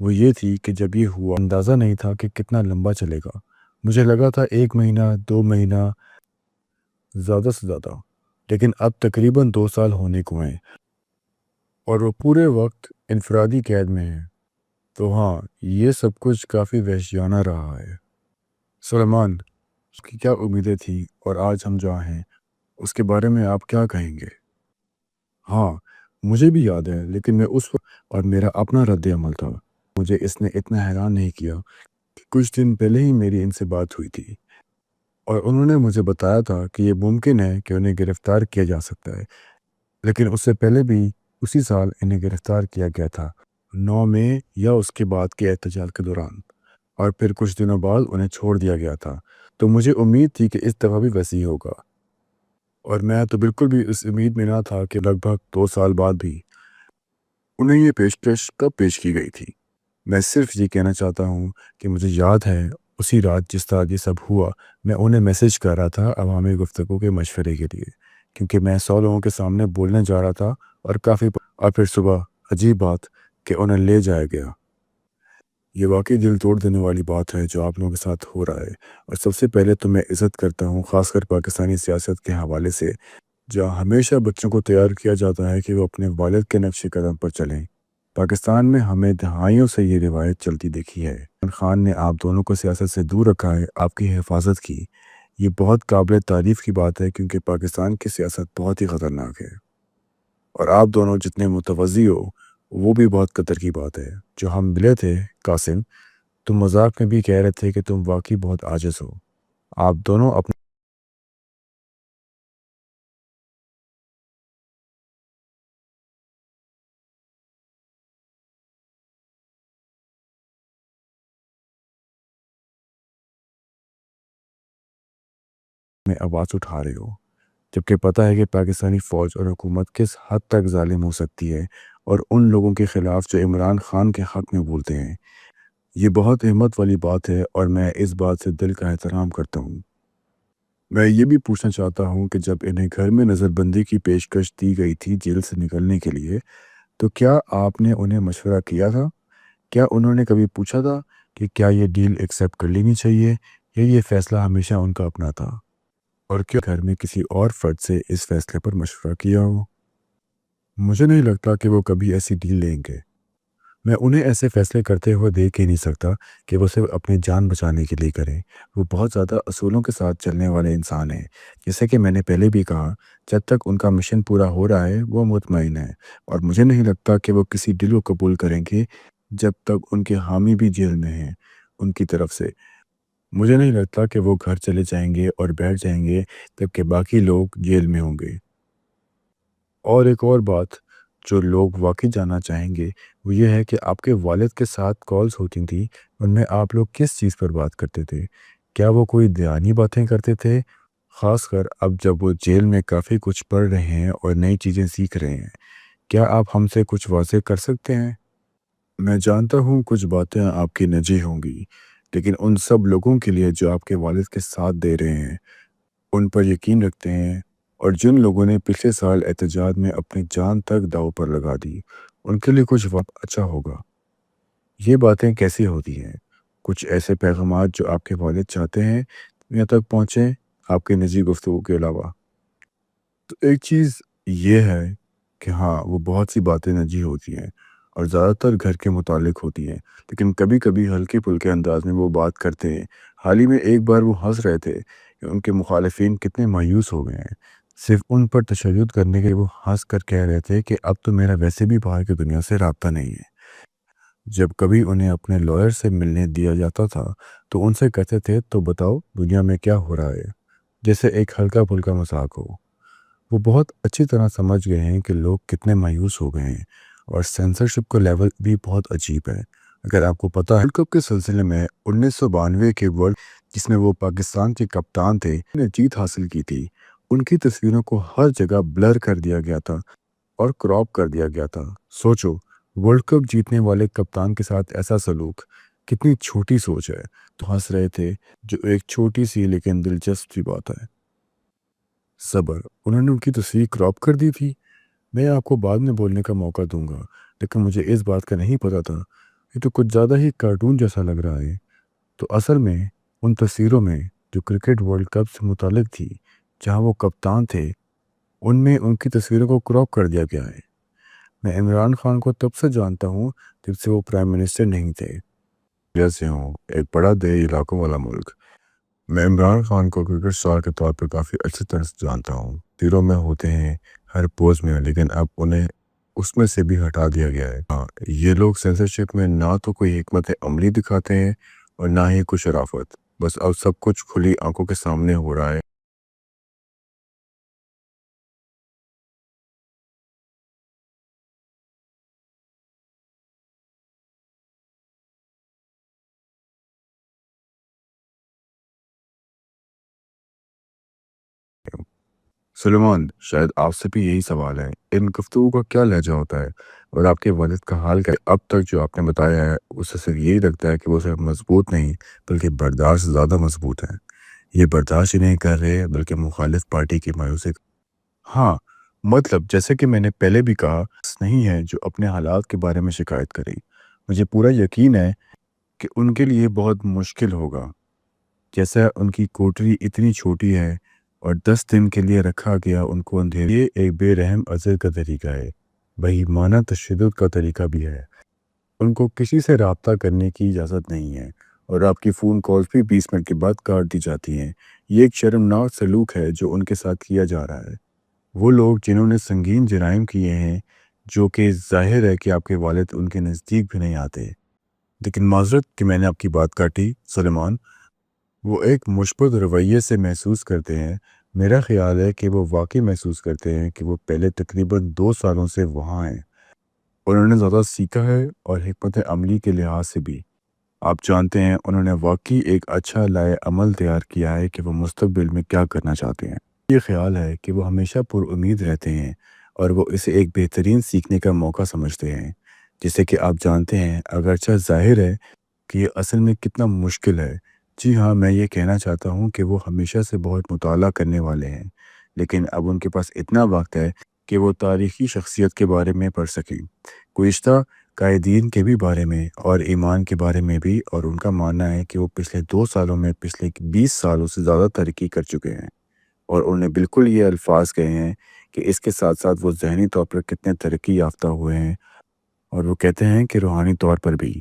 وہ یہ تھی کہ جب یہ ہوا اندازہ نہیں تھا کہ کتنا لمبا چلے گا۔ مجھے لگا تھا 1 مہینہ 2 مہینہ زیادہ سے زیادہ، لیکن اب تقریباً 2 سال ہونے کو ہیں اور وہ پورے وقت انفرادی قید میں ہیں۔ تو ہاں، یہ سب کچھ کافی وحشیانہ رہا ہے۔ سلیمان، اس کی کیا امیدیں تھیں اور آج ہم جہاں ہیں اس کے بارے میں آپ کیا کہیں گے؟ ہاں، مجھے بھی یاد ہے، لیکن میں اس وقت اور میرا اپنا رد عمل تھا۔ مجھے اس نے اتنا حیران نہیں کیا کہ کچھ دن پہلے ہی میری ان سے بات ہوئی تھی اور انہوں نے مجھے بتایا تھا کہ یہ ممکن ہے کہ انہیں گرفتار کیا جا سکتا ہے، لیکن اس سے پہلے بھی اسی سال انہیں گرفتار کیا گیا تھا، 9 مئی یا اس کے بعد کے احتجاج کے دوران، اور پھر کچھ دنوں بعد انہیں چھوڑ دیا گیا تھا۔ تو مجھے امید تھی کہ اس دفعہ بھی ویسے ہی ہوگا، اور میں تو بالکل بھی اس امید میں نہ تھا کہ لگ بھگ 2 سال بعد بھی انہیں یہ پیشکش کب پیش کی گئی تھی۔ میں صرف یہ کہنا چاہتا ہوں کہ مجھے یاد ہے اسی رات جس طرح یہ سب ہوا، میں انہیں میسیج کر رہا تھا عوامی گفتگو کے مشورے کے لیے، کیونکہ میں 100 لوگوں کے سامنے بولنے جا رہا تھا اور اور پھر صبح عجیب بات کہ انہیں لے جایا گیا۔ یہ واقعی دل توڑ دینے والی بات ہے جو آپ لوگوں کے ساتھ ہو رہا ہے، اور سب سے پہلے تو میں عزت کرتا ہوں خاص کر پاکستانی سیاست کے حوالے سے، جہاں ہمیشہ بچوں کو تیار کیا جاتا ہے کہ وہ اپنے والد کے نقش قدم پر چلیں۔ پاکستان میں ہمیں دہائیوں سے یہ روایت چلتی دیکھی ہے۔ عمران خان نے آپ دونوں کو سیاست سے دور رکھا ہے، آپ کی حفاظت کی۔ یہ بہت قابل تعریف کی بات ہے کیونکہ پاکستان کی سیاست بہت ہی خطرناک ہے، اور آپ دونوں جتنے متوازی ہو وہ بھی بہت قدر کی بات ہے۔ جو ہم ملے تھے قاسم، تم مذاق میں بھی کہہ رہے تھے کہ تم واقعی بہت عاجز ہو۔ آپ دونوں اپنے میں آواز اٹھا رہے ہو، جبکہ پتہ ہے کہ پاکستانی فوج اور حکومت کس حد تک ظالم ہو سکتی ہے، اور ان لوگوں کے خلاف جو عمران خان کے حق میں بولتے ہیں۔ یہ بہت ہمت والی بات ہے اور میں اس بات سے دل کا احترام کرتا ہوں۔ میں یہ بھی پوچھنا چاہتا ہوں کہ جب انہیں گھر میں نظر بندی کی پیشکش دی گئی تھی جیل سے نکلنے کے لیے، تو کیا آپ نے انہیں مشورہ کیا تھا؟ کیا انہوں نے کبھی پوچھا تھا کہ کیا یہ ڈیل ایکسیپٹ کر لینی چاہیے یا یہ فیصلہ ہمیشہ ان کا اپنا تھا؟ اور کیا گھر میں کسی اور فرد سے اس فیصلے پر مشورہ کیا ہو؟ مجھے نہیں لگتا کہ وہ کبھی ایسی ڈیل لیں گے۔ میں انہیں ایسے فیصلے کرتے ہوئے دیکھ ہی نہیں سکتا کہ وہ صرف اپنی جان بچانے کے لیے کریں۔ وہ بہت زیادہ اصولوں کے ساتھ چلنے والے انسان ہیں۔ جیسے کہ میں نے پہلے بھی کہا، جب تک ان کا مشن پورا ہو رہا ہے وہ مطمئن ہے، اور مجھے نہیں لگتا کہ وہ کسی ڈیل کو قبول کریں گے جب تک ان کے حامی بھی جیل میں ہیں۔ ان کی طرف سے مجھے نہیں لگتا کہ وہ گھر چلے جائیں گے اور بیٹھ جائیں گے جبکہ باقی لوگ جیل میں ہوں گے۔ اور ایک اور بات جو لوگ واقعی جاننا چاہیں گے وہ یہ ہے کہ آپ کے والد کے ساتھ کالز ہوتی تھیں، ان میں آپ لوگ کس چیز پر بات کرتے تھے؟ کیا وہ کوئی دھیانی باتیں کرتے تھے؟ خاص کر اب جب وہ جیل میں کافی کچھ پڑھ رہے ہیں اور نئی چیزیں سیکھ رہے ہیں، کیا آپ ہم سے کچھ واضح کر سکتے ہیں؟ میں جانتا ہوں کچھ باتیں آپ کی نجی ہوں گی، لیکن ان سب لوگوں کے لیے جو آپ کے والد کے ساتھ دے رہے ہیں، ان پر یقین رکھتے ہیں، اور جن لوگوں نے پچھلے سال احتجاج میں اپنی جان تک داؤ پر لگا دی، ان کے لیے کچھ وقت اچھا ہوگا۔ یہ باتیں کیسی ہوتی ہیں؟ کچھ ایسے پیغامات جو آپ کے والد چاہتے ہیں یہاں تک پہنچیں آپ کے نجی گفتگو کے علاوہ؟ تو ایک چیز یہ ہے کہ ہاں، وہ بہت سی باتیں نجی ہوتی ہیں اور زیادہ تر گھر کے متعلق ہوتی ہیں، لیکن کبھی کبھی ہلکے پھلکے انداز میں وہ بات کرتے ہیں۔ حال ہی میں ایک بار وہ ہنس رہے تھے کہ ان کے مخالفین کتنے مایوس ہو گئے ہیں، صرف ان پر تشدد کرنے کے لیے وہ ہنس کر کہہ رہے تھے کہ اب تو میرا ویسے بھی باہر کی دنیا سے رابطہ نہیں ہے۔ جب کبھی انہیں اپنے لائر سے ملنے دیا جاتا تھا تو ان سے کہتے تھے تو بتاؤ دنیا میں کیا ہو رہا ہے، جیسے ایک ہلکا پھلکا مذاق ہو۔ وہ بہت اچھی طرح سمجھ گئے ہیں کہ لوگ کتنے مایوس ہو گئے ہیں، اور سینسرشپ کا لیول بھی بہت عجیب ہے۔ اگر آپ کو پتہ ہے ورلڈ کپ کے سلسلے میں 1992 کے ورلڈ جس میں وہ پاکستان کے کپتان تھے نے جیت حاصل کی تھی، ان کی تصویروں کو ہر جگہ بلر کر دیا گیا تھا اور کراپ کر دیا گیا تھا۔ سوچو، ورلڈ کپ جیتنے والے کپتان کے ساتھ ایسا سلوک، کتنی چھوٹی سوچ ہے۔ تو ہنس رہے تھے، جو ایک چھوٹی سی لیکن دلچسپ سی بات ہے۔ صبر، انہوں نے ان کی تصویر کراپ کر دی تھی۔ میں آپ کو بعد میں بولنے کا موقع دوں گا، لیکن مجھے اس بات کا نہیں پتہ تھا یہ تو کچھ زیادہ ہی کارٹون جیسا لگ رہا ہے۔ تو اصل میں ان تصویروں میں جو کرکٹ ورلڈ کپ سے متعلق تھی، جہاں وہ کپتان تھے، ان میں ان کی تصویروں کو کراپ کر دیا گیا ہے۔ میں عمران خان کو تب سے جانتا ہوں جب سے وہ پرائم منسٹر نہیں تھے۔ جیسے ہوں ایک بڑا دیہی علاقوں والا ملک۔ میں عمران خان کو کرکٹ اسٹار کے طور پر کافی اچھی طرح سے جانتا ہوں۔ تیروں میں ہوتے ہیں ہر پوز میں، لیکن اب انہیں اس میں سے بھی ہٹا دیا گیا ہے۔ ہاں، یہ لوگ سینسرشپ میں نہ تو کوئی حکمت عملی دکھاتے ہیں اور نہ ہی کوئی شرافت۔ بس اب سب کچھ کھلی آنکھوں کے سامنے ہو رہا ہے۔ سلیمان، شاید آپ سے بھی یہی سوال ہے، ان گفتگو کا کیا لہجہ ہوتا ہے اور آپ کے والد کا حال کیا؟ اب تک جو آپ نے بتایا ہے اس سے صرف یہی لگتا ہے کہ وہ صرف مضبوط نہیں بلکہ برداشت زیادہ مضبوط ہیں۔ یہ برداشت ہی نہیں کر رہے بلکہ مخالف پارٹی کی مایوسی۔ ہاں، مطلب جیسے کہ میں نے پہلے بھی کہا، نہیں ہے جو اپنے حالات کے بارے میں شکایت کریں۔ مجھے پورا یقین ہے کہ ان کے لیے بہت مشکل ہوگا۔ جیسا ان کی کوٹری اتنی چھوٹی ہے اور 10 دن کے لیے رکھا گیا ان کو اندھیرے، یہ ایک بے رحم عزل کا طریقہ ہے، بہیمانہ تشدد کا طریقہ بھی ہے۔ ان کو کسی سے رابطہ کرنے کی اجازت نہیں ہے اور آپ کی فون کالز بھی 20 منٹ کے بعد کاٹ دی جاتی ہیں۔ یہ ایک شرمناک سلوک ہے جو ان کے ساتھ کیا جا رہا ہے۔ وہ لوگ جنہوں نے سنگین جرائم کیے ہیں، جو کہ ظاہر ہے کہ آپ کے والد ان کے نزدیک بھی نہیں آتے۔ لیکن معذرت کہ میں نے آپ کی بات کاٹی سلیمان، وہ ایک مثبت رویے سے محسوس کرتے ہیں۔ میرا خیال ہے کہ وہ واقعی محسوس کرتے ہیں کہ وہ پہلے تقریباً 2 سالوں سے وہاں ہیں۔ انہوں نے زیادہ سیکھا ہے اور حکمت عملی کے لحاظ سے بھی۔ آپ جانتے ہیں انہوں نے واقعی ایک اچھا لائے عمل تیار کیا ہے کہ وہ مستقبل میں کیا کرنا چاہتے ہیں۔ یہ خیال ہے کہ وہ ہمیشہ پر امید رہتے ہیں اور وہ اسے ایک بہترین سیکھنے کا موقع سمجھتے ہیں، جسے کہ آپ جانتے ہیں اگرچہ ظاہر ہے کہ یہ اصل میں کتنا مشکل ہے۔ جی ہاں، میں یہ کہنا چاہتا ہوں کہ وہ ہمیشہ سے بہت مطالعہ کرنے والے ہیں، لیکن اب ان کے پاس اتنا وقت ہے کہ وہ تاریخی شخصیت کے بارے میں پڑھ سکیں، گزشتہ قائدین کے بھی بارے میں اور ایمان کے بارے میں بھی، اور ان کا ماننا ہے کہ وہ پچھلے 2 سالوں میں پچھلے 20 سالوں سے زیادہ ترقی کر چکے ہیں، اور انہوں نے بالکل یہ الفاظ کہے ہیں کہ اس کے ساتھ ساتھ وہ ذہنی طور پر کتنے ترقی یافتہ ہوئے ہیں، اور وہ کہتے ہیں کہ روحانی طور پر بھی۔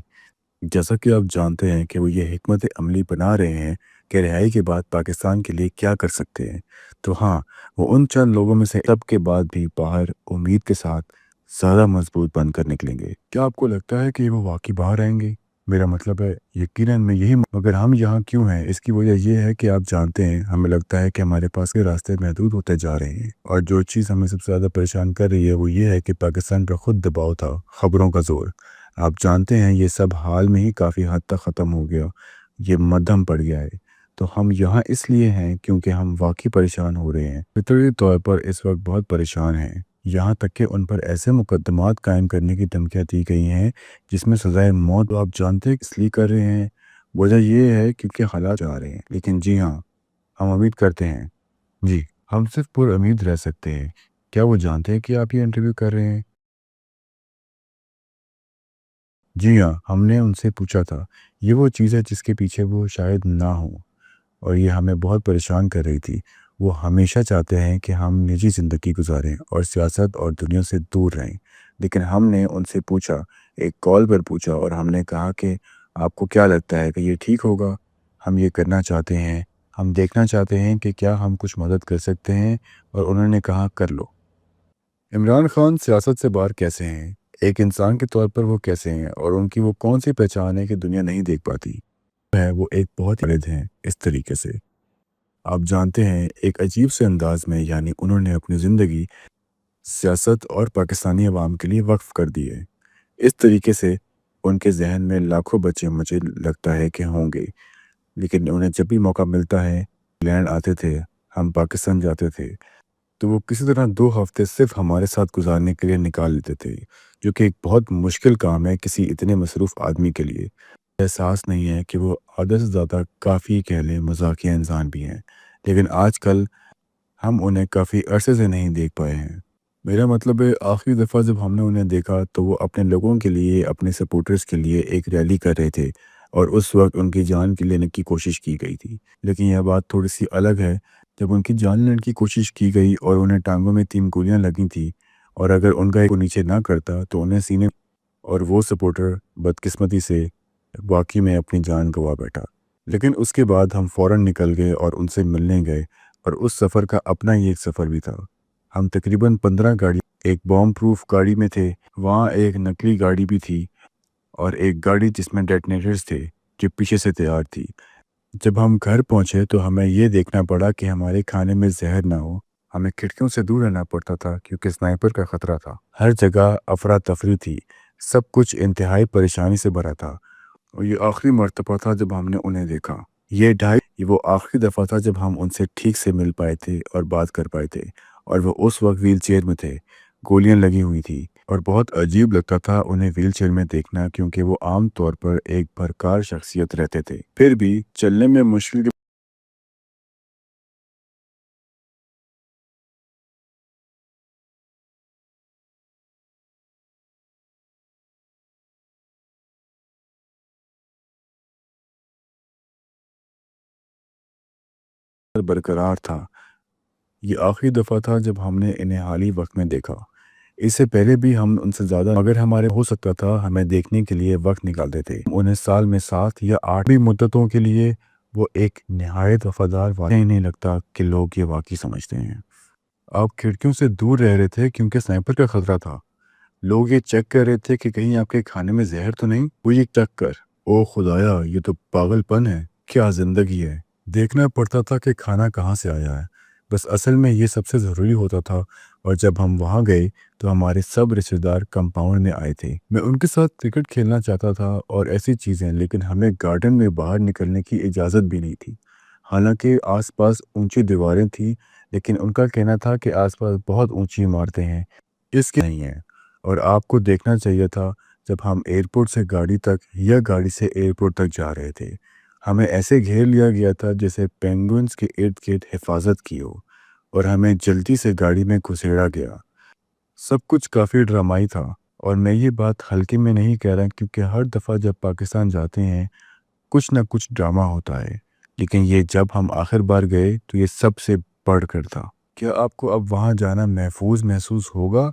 جیسا کہ آپ جانتے ہیں کہ وہ یہ حکمت عملی بنا رہے ہیں کہ رہائی کے بعد پاکستان کے لیے کیا کر سکتے ہیں۔ تو ہاں، وہ ان چند لوگوں میں سے سب کے بعد بھی باہر امید کے ساتھ زیادہ مضبوط بن کر نکلیں گے۔ کیا آپ کو لگتا ہے کہ وہ واقعی باہر آئیں گے؟ میرا مطلب ہے یقیناً میں یہی، مگر ہم یہاں کیوں ہیں؟ اس کی وجہ یہ ہے کہ آپ جانتے ہیں ہمیں لگتا ہے کہ ہمارے پاس کے راستے محدود ہوتے جا رہے ہیں، اور جو چیز ہمیں سب سے زیادہ پریشان کر رہی ہے وہ یہ ہے کہ پاکستان پر خود دباؤ تھا، خبروں کا زور۔ آپ جانتے ہیں یہ سب حال میں ہی کافی حد تک ختم ہو گیا، یہ مدھم پڑ گیا ہے۔ تو ہم یہاں اس لیے ہیں کیونکہ ہم واقعی پریشان ہو رہے ہیں، فطری طور پر اس وقت بہت پریشان ہیں، یہاں تک کہ ان پر ایسے مقدمات قائم کرنے کی دھمکیاں دی گئی ہیں جس میں سزائے موت۔ آپ جانتے ہیں اس لیے کر رہے ہیں، وجہ یہ ہے کیونکہ حالات جا رہے ہیں۔ لیکن جی ہاں، ہم امید کرتے ہیں، جی ہم صرف پر امید رہ سکتے ہیں۔ کیا وہ جانتے ہیں کہ آپ یہ انٹرویو کر رہے ہیں؟ جی ہاں، ہم نے ان سے پوچھا تھا۔ یہ وہ چیز ہے جس کے پیچھے وہ شاید نہ ہوں، اور یہ ہمیں بہت پریشان کر رہی تھی۔ وہ ہمیشہ چاہتے ہیں کہ ہم نجی زندگی گزاریں اور سیاست اور دنیا سے دور رہیں، لیکن ہم نے ان سے پوچھا، ایک کال پر پوچھا، اور ہم نے کہا کہ آپ کو کیا لگتا ہے کہ یہ ٹھیک ہوگا؟ ہم یہ کرنا چاہتے ہیں، ہم دیکھنا چاہتے ہیں کہ کیا ہم کچھ مدد کر سکتے ہیں، اور انہوں نے کہا کر لو۔ عمران خان سیاست سے باہر کیسے ہیں؟ ایک انسان کے طور پر وہ کیسے ہیں، اور ان کی وہ کون سی پہچان ہے کہ دنیا نہیں دیکھ پاتی ہے؟ وہ ایک بہت ہی والد ہیں اس طریقے سے۔ آپ جانتے ہیں ایک عجیب سے انداز میں، یعنی انہوں نے اپنی زندگی سیاست اور پاکستانی عوام کے لیے وقف کر دی ہے۔ اس طریقے سے ان کے ذہن میں لاکھوں بچے مجھے لگتا ہے کہ ہوں گے، لیکن انہیں جب بھی موقع ملتا ہے، انگلینڈ آتے تھے، ہم پاکستان جاتے تھے، تو وہ کسی طرح 2 ہفتے صرف ہمارے ساتھ گزارنے کے لیے نکال لیتے تھے، جو کہ ایک بہت مشکل کام ہے کسی اتنے مصروف آدمی کے لیے۔ احساس نہیں ہے کہ وہ آدھے سے زیادہ کافی کہہ لیں مزاحیہ انسان بھی ہیں، لیکن آج کل ہم انہیں کافی عرصے سے نہیں دیکھ پائے ہیں۔ میرا مطلب ہے آخری دفعہ جب ہم نے انہیں دیکھا تو وہ اپنے لوگوں کے لیے، اپنے سپورٹرز کے لیے ایک ریلی کر رہے تھے، اور اس وقت ان کی جان کی لینے کی کوشش کی گئی تھی۔ لیکن یہ بات تھوڑی سی الگ ہے، جب ان کی جان لینے کی کوشش کی گئی اور انہیں ٹانگوں میں 3 گولیاں لگی تھیں، اور اگر ان کا ایک نیچے نہ کرتا تو انہیں سینے، اور وہ سپورٹر بدقسمتی سے واقعی میں اپنی جان گنوا بیٹھا۔ لیکن اس کے بعد ہم فوراً نکل گئے اور ان سے ملنے گئے، اور اس سفر کا اپنا ہی ایک سفر بھی تھا۔ ہم تقریباً 15 گاڑی ایک بام پروف گاڑی میں تھے، وہاں ایک نقلی گاڑی بھی تھی، اور ایک گاڑی جس میں ڈیٹنیٹرز تھے جو پیچھے سے تیار تھی۔ جب ہم گھر پہنچے تو ہمیں یہ دیکھنا پڑا کہ ہمارے کھانے میں زہر نہ ہو۔ ہمیں کھڑکیوں سے دور رہنا پڑتا تھا کیونکہ سنائپر کا خطرہ تھا۔ ہر جگہ افراتفری تھی، سب کچھ انتہائی پریشانی سے بھرا تھا، اور یہ آخری مرتبہ تھا جب ہم نے انہیں دیکھا۔ یہ وہ آخری دفعہ تھا جب ہم ان سے ٹھیک سے مل پائے تھے اور بات کر پائے تھے، اور وہ اس وقت ویل چیئر میں تھے، گولیاں لگی ہوئی تھی، اور بہت عجیب لگتا تھا انہیں ویل چیئر میں دیکھنا کیونکہ وہ عام طور پر ایک بھرکار شخصیت رہتے تھے۔ پھر بھی چلنے میں مشکل برقرار تھا۔ یہ آخری دفعہ تھا جب ہم نے انہیں حالی وقت میں دیکھا۔ اس سے پہلے بھی ہم ان سے زیادہ، مگر ہمارے ہو سکتا تھا ہمیں دیکھنے کے لیے وقت نکالتے تھے۔ انہیں سال میں 7 یا 8 بھی مدتوں کے لیے وہ ایک نہایت وفادار واقعی نہیں لگتا کہ لوگ یہ واقعی سمجھتے ہیں۔ آپ کھڑکیوں سے دور رہ رہے تھے کیونکہ سنائپر کا خطرہ تھا۔ لوگ یہ چیک کر رہے تھے کہ کہیں آپ کے کھانے میں زہر تو نہیں۔ وہ یہ چیک کر، او خدایا، یہ تو پاگل پن ہے، کیا زندگی ہے۔ دیکھنا پڑتا تھا کہ کھانا کہاں سے آیا ہے، بس اصل میں یہ سب سے ضروری ہوتا تھا۔ اور جب ہم وہاں گئے تو ہمارے سب رشتہ دار کمپاؤنڈ میں آئے تھے۔ میں ان کے ساتھ کرکٹ کھیلنا چاہتا تھا اور ایسی چیزیں، لیکن ہمیں گارڈن میں باہر نکلنے کی اجازت بھی نہیں تھی۔ حالانکہ آس پاس اونچی دیواریں تھیں، لیکن ان کا کہنا تھا کہ آس پاس بہت اونچی عمارتیں ہیں، اس کے نہیں ہیں، اور آپ کو دیکھنا چاہیے تھا۔ جب ہم ایئرپورٹ سے گاڑی تک یا گاڑی سے ایئرپورٹ تک جا رہے تھے، ہمیں ایسے گھیر لیا گیا تھا جیسے پینگوئنز کے ارد گرد حفاظت کی ہو، اور ہمیں جلدی سے گاڑی میں گھسیڑا گیا۔ سب کچھ کافی ڈرامائی تھا، اور میں یہ بات ہلکے میں نہیں کہہ رہا کیونکہ ہر دفعہ جب پاکستان جاتے ہیں کچھ نہ کچھ ڈرامہ ہوتا ہے، لیکن یہ جب ہم آخر بار گئے تو یہ سب سے بڑھ کر تھا۔ کیا آپ کو اب وہاں جانا محفوظ محسوس ہوگا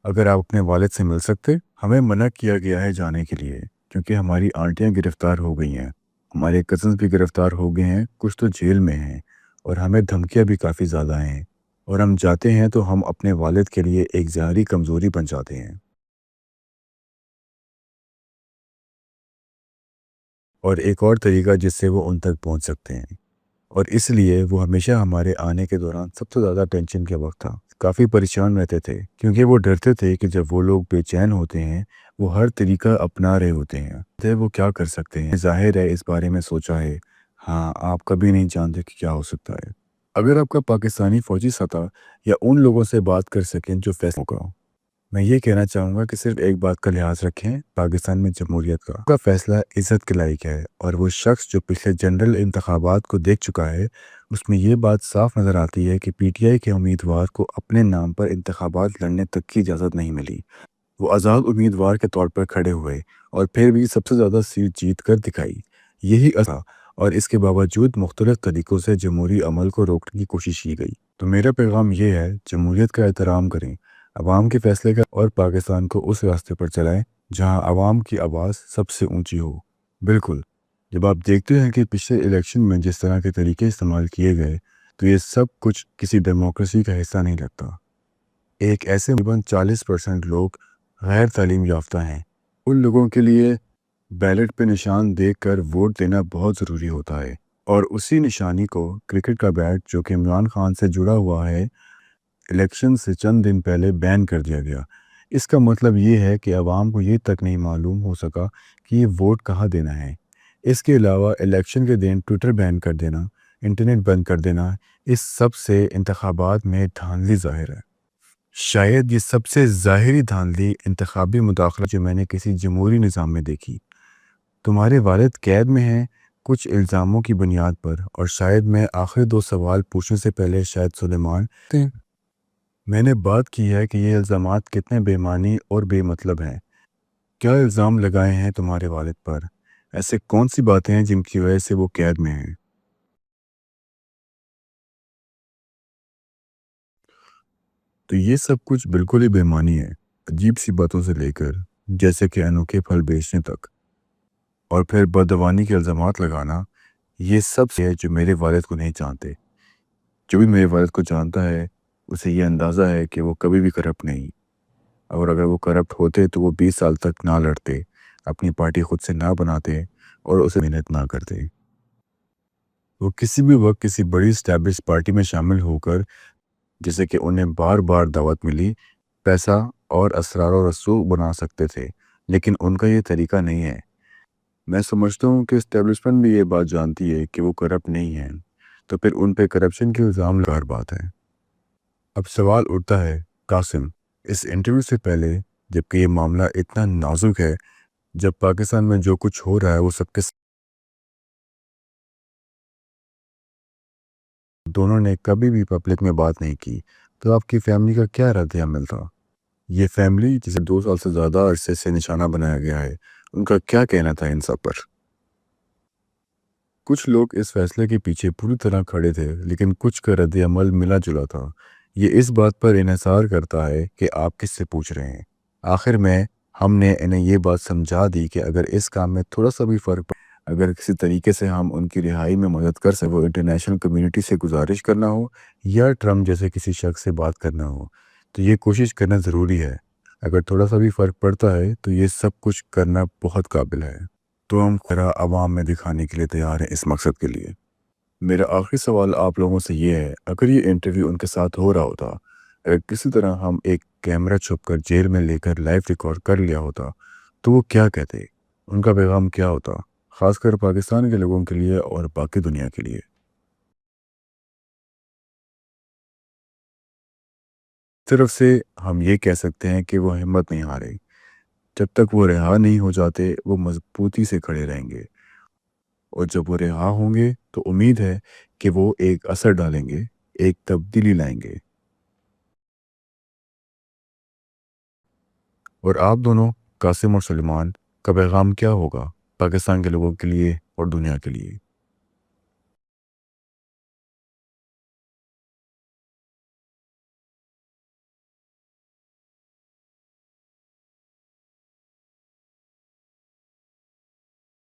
اگر آپ اپنے والد سے مل سکتے؟ ہمیں منع کیا گیا ہے جانے کے لیے کیونکہ ہماری آنٹیاں گرفتار ہو گئی ہیں، ہمارے کزنز بھی گرفتار ہو گئے ہیں، کچھ تو جیل میں ہیں، اور ہمیں دھمکیاں بھی کافی زیادہ ہیں، اور ہم جاتے ہیں تو ہم اپنے والد کے لیے ایک ظاہری کمزوری بن جاتے ہیں، اور ایک اور طریقہ جس سے وہ ان تک پہنچ سکتے ہیں، اور اس لیے وہ ہمیشہ ہمارے آنے کے دوران سب سے زیادہ ٹینشن کے وقت تھا۔ کافی پریشان رہتے تھے کیونکہ وہ ڈرتے تھے کہ جب وہ لوگ بے چین ہوتے ہیں وہ ہر طریقہ اپنا رہے ہوتے ہیں، وہ کیا کر سکتے ہیں۔ ظاہر ہے اس بارے میں سوچا ہے، ہاں، آپ کبھی نہیں جانتے کہ کیا ہو سکتا ہے۔ اگر آپ کا پاکستانی فوجی سطح یا ان لوگوں سے بات کر سکیں جو فیصلہ ہوگا، میں یہ کہنا چاہوں گا کہ صرف ایک بات کا لحاظ رکھیں، پاکستان میں جمہوریت کا فیصلہ عزت کے لائق ہے، اور وہ شخص جو پچھلے جنرل انتخابات کو دیکھ چکا ہے اس میں یہ بات صاف نظر آتی ہے کہ پی ٹی آئی کے امیدوار کو اپنے نام پر انتخابات لڑنے تک کی اجازت نہیں ملی۔ وہ آزاد امیدوار کے طور پر کھڑے ہوئے اور پھر بھی سب سے زیادہ سیٹ جیت کر دکھائی۔ یہی تھا، اور اس کے باوجود مختلف طریقوں سے جمہوری عمل کو روکنے کی کوشش کی گئی۔ تو میرا پیغام یہ ہے، جمہوریت کا احترام کریں، عوام کے فیصلے کا، اور پاکستان کو اس راستے پر چلائیں جہاں عوام کی آواز سب سے اونچی ہو۔ بالکل، جب آپ دیکھتے ہیں کہ پچھلے الیکشن میں جس طرح کے طریقے استعمال کیے گئے تو یہ سب کچھ کسی ڈیموکریسی کا حصہ نہیں لگتا۔ ایک ایسے تقریباً 40% لوگ غیر تعلیم یافتہ ہیں، ان لوگوں کے لیے بیلٹ پہ نشان دیکھ کر ووٹ دینا بہت ضروری ہوتا ہے، اور اسی نشانی کو کرکٹ کا بیٹ جو کہ عمران خان سے جڑا ہوا ہے الیکشن سے چند دن پہلے بین کر دیا گیا۔ اس کا مطلب یہ ہے کہ عوام کو یہ تک نہیں معلوم ہو سکا کہ یہ ووٹ کہاں دینا ہے۔ اس کے علاوہ الیکشن کے دن ٹویٹر بین کر دینا، انٹرنیٹ بند کر دینا، اس سب سے انتخابات میں دھاندلی ظاہر ہے۔ شاید یہ سب سے ظاہری دھاندلی انتخابی مداخلت جو میں نے کسی جمہوری نظام میں دیکھی۔ تمہارے والد قید میں ہیں کچھ الزاموں کی بنیاد پر، اور شاید میں آخری 2 سوال پوچھنے سے پہلے شاید سلیمان میں نے بات کی ہے کہ یہ الزامات کتنے بے معنی اور بے مطلب ہیں۔ کیا الزام لگائے ہیں تمہارے والد پر؟ ایسے کون سی باتیں ہیں جن کی وجہ سے وہ قید میں ہیں؟ تو یہ سب کچھ بالکل ہی بے معنی ہے، عجیب سی باتوں سے لے کر جیسے کہ انوکھے پھل بیچنے تک، اور پھر بدعنوانی کے الزامات لگانا۔ یہ سب ہے جو میرے والد کو نہیں جانتے۔ جو بھی میرے والد کو جانتا ہے اسے یہ اندازہ ہے کہ وہ کبھی بھی کرپٹ نہیں، اور اگر وہ کرپٹ ہوتے تو وہ 20 سال تک نہ لڑتے، اپنی پارٹی خود سے نہ بناتے اور اسے محنت نہ کرتے۔ وہ کسی بھی وقت کسی بڑی اسٹیبلش پارٹی میں شامل ہو کر، جسے کہ انہیں بار بار دعوت ملی، پیسہ اور اسرار و رسوخ بنا سکتے تھے، لیکن ان کا یہ طریقہ نہیں ہے۔ میں سمجھتا ہوں کہ اسٹیبلشمنٹ بھی یہ بات جانتی ہے کہ وہ کرپٹ نہیں ہیں، تو پھر ان پہ کرپشن کے الزام لگار بات ہے۔ اب سوال اٹھتا ہے قاسم، اس انٹرویو سے پہلے، جبکہ یہ معاملہ اتنا نازک ہے، جب پاکستان میں جو کچھ ہو رہا ہے وہ سب کے دونوں نے کبھی بھی پبلک میں بات نہیں کی، تو آپ کی فیملی کا کیا رد عمل تھا؟ یہ فیملی جسے 2 سال سے زیادہ عرصے سے نشانہ بنایا گیا ہے، ان کا کیا کہنا تھا ان سب پر؟ کچھ لوگ اس فیصلے کے پیچھے پوری طرح کھڑے تھے، لیکن کچھ کا رد عمل ملا جلا تھا۔ یہ اس بات پر انحصار کرتا ہے کہ آپ کس سے پوچھ رہے ہیں۔ آخر میں ہم نے انہیں یہ بات سمجھا دی کہ اگر اس کام میں تھوڑا سا بھی فرق پڑے، اگر کسی طریقے سے ہم ان کی رہائی میں مدد کر سکیں، وہ انٹرنیشنل کمیونٹی سے گزارش کرنا ہو یا ٹرمپ جیسے کسی شخص سے بات کرنا ہو، تو یہ کوشش کرنا ضروری ہے۔ اگر تھوڑا سا بھی فرق پڑتا ہے تو یہ سب کچھ کرنا بہت قابل ہے۔ تو ہم خیرہ عوام میں دکھانے کے لیے تیار ہیں اس مقصد کے لیے۔ میرا آخری سوال آپ لوگوں سے یہ ہے، اگر یہ انٹرویو ان کے ساتھ ہو رہا ہوتا، اگر کسی طرح ہم ایک کیمرہ چھپ کر جیل میں لے کر لائیو ریکارڈ کر لیا ہوتا، تو وہ کیا کہتے؟ ان کا پیغام کیا ہوتا، خاص کر پاکستان کے لوگوں کے لیے اور باقی دنیا کے لیے؟ طرف سے ہم یہ کہہ سکتے ہیں کہ وہ ہمت نہیں ہارے۔ جب تک وہ رہا نہیں ہو جاتے وہ مضبوطی سے کھڑے رہیں گے، اور جب وہ رہا ہوں گے تو امید ہے کہ وہ ایک اثر ڈالیں گے، ایک تبدیلی لائیں گے۔ اور آپ دونوں، قاسم اور سلیمان، کا پیغام کیا ہوگا پاکستان کے لوگوں کے لیے اور دنیا کے لیے؟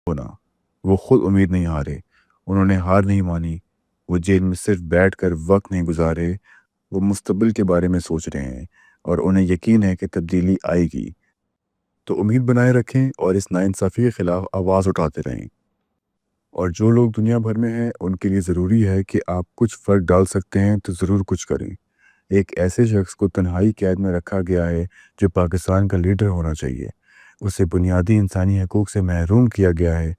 ہونا، وہ خود امید نہیں ہارے، انہوں نے ہار نہیں مانی، وہ جیل میں صرف بیٹھ کر وقت نہیں گزارے، وہ مستقبل کے بارے میں سوچ رہے ہیں، اور انہیں یقین ہے کہ تبدیلی آئے گی۔ تو امید بنائے رکھیں اور اس ناانصافی کے خلاف آواز اٹھاتے رہیں۔ اور جو لوگ دنیا بھر میں ہیں ان کے لیے ضروری ہے کہ آپ کچھ فرق ڈال سکتے ہیں تو ضرور کچھ کریں۔ ایک ایسے شخص کو تنہائی قید میں رکھا گیا ہے جو پاکستان کا لیڈر ہونا چاہیے، اسے بنیادی انسانی حقوق سے محروم کیا گیا ہے،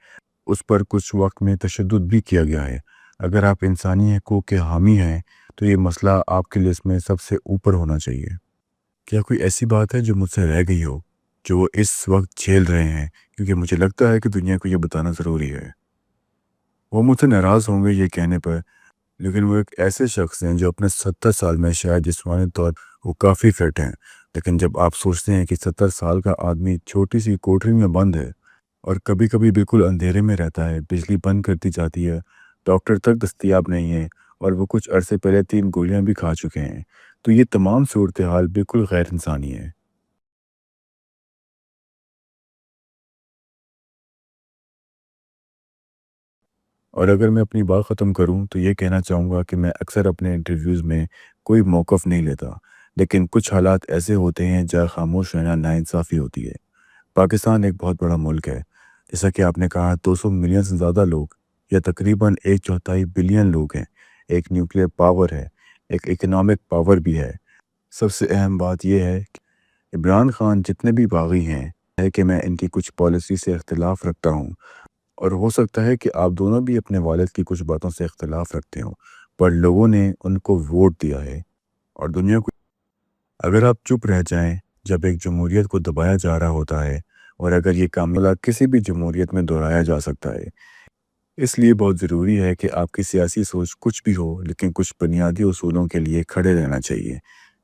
اس پر کچھ وقت میں تشدد بھی کیا گیا ہے۔ اگر آپ انسانی حقوق کے حامی ہیں تو یہ مسئلہ آپ کے لسٹ میں سب سے اوپر ہونا چاہیے۔ کیا کوئی ایسی بات ہے جو مجھ سے رہ گئی ہو، جو وہ اس وقت جھیل رہے ہیں؟ کیونکہ مجھے لگتا ہے کہ دنیا کو یہ بتانا ضروری ہے۔ وہ مجھ سے ناراض ہوں گے یہ کہنے پر، لیکن وہ ایک ایسے شخص ہیں جو اپنے 70 سال میں شاید جسمانی طور وہ کافی فٹ ہیں، لیکن جب آپ سوچتے ہیں کہ 70 سال کا آدمی چھوٹی سی کوٹری میں بند ہے اور کبھی کبھی بالکل اندھیرے میں رہتا ہے، بجلی بند کرتی جاتی ہے، ڈاکٹر تک دستیاب نہیں ہے، اور وہ کچھ عرصے پہلے 3 گولیاں بھی کھا چکے ہیں، تو یہ تمام صورتحال بالکل غیر انسانی ہے۔ اور اگر میں اپنی بات ختم کروں تو یہ کہنا چاہوں گا کہ میں اکثر اپنے انٹرویوز میں کوئی موقف نہیں لیتا، لیکن کچھ حالات ایسے ہوتے ہیں جہاں خاموش رہنا ناانصافی ہوتی ہے۔ پاکستان ایک بہت بڑا ملک ہے، جیسا کہ آپ نے کہا 200 ملین سے زیادہ لوگ، یا تقریباً 1/4 بلین لوگ ہیں، ایک نیوکلیر پاور ہے، ایک اکنامک پاور بھی ہے۔ سب سے اہم بات یہ ہے کہ عمران خان جتنے بھی باغی ہیں ہے کہ میں ان کی کچھ پالیسی سے اختلاف رکھتا ہوں، اور ہو سکتا ہے کہ آپ دونوں بھی اپنے والد کی کچھ باتوں سے اختلاف رکھتے ہوں، پر لوگوں نے ان کو ووٹ دیا ہے، اور دنیا کو اگر آپ چپ رہ جائیں جب ایک جمہوریت کو دبایا جا رہا ہوتا ہے، اور اگر یہ معاملہ کسی بھی جمہوریت میں دہرایا جا سکتا ہے، اس لیے بہت ضروری ہے کہ آپ کی سیاسی سوچ کچھ بھی ہو لیکن کچھ بنیادی اصولوں کے لیے کھڑے رہنا چاہیے۔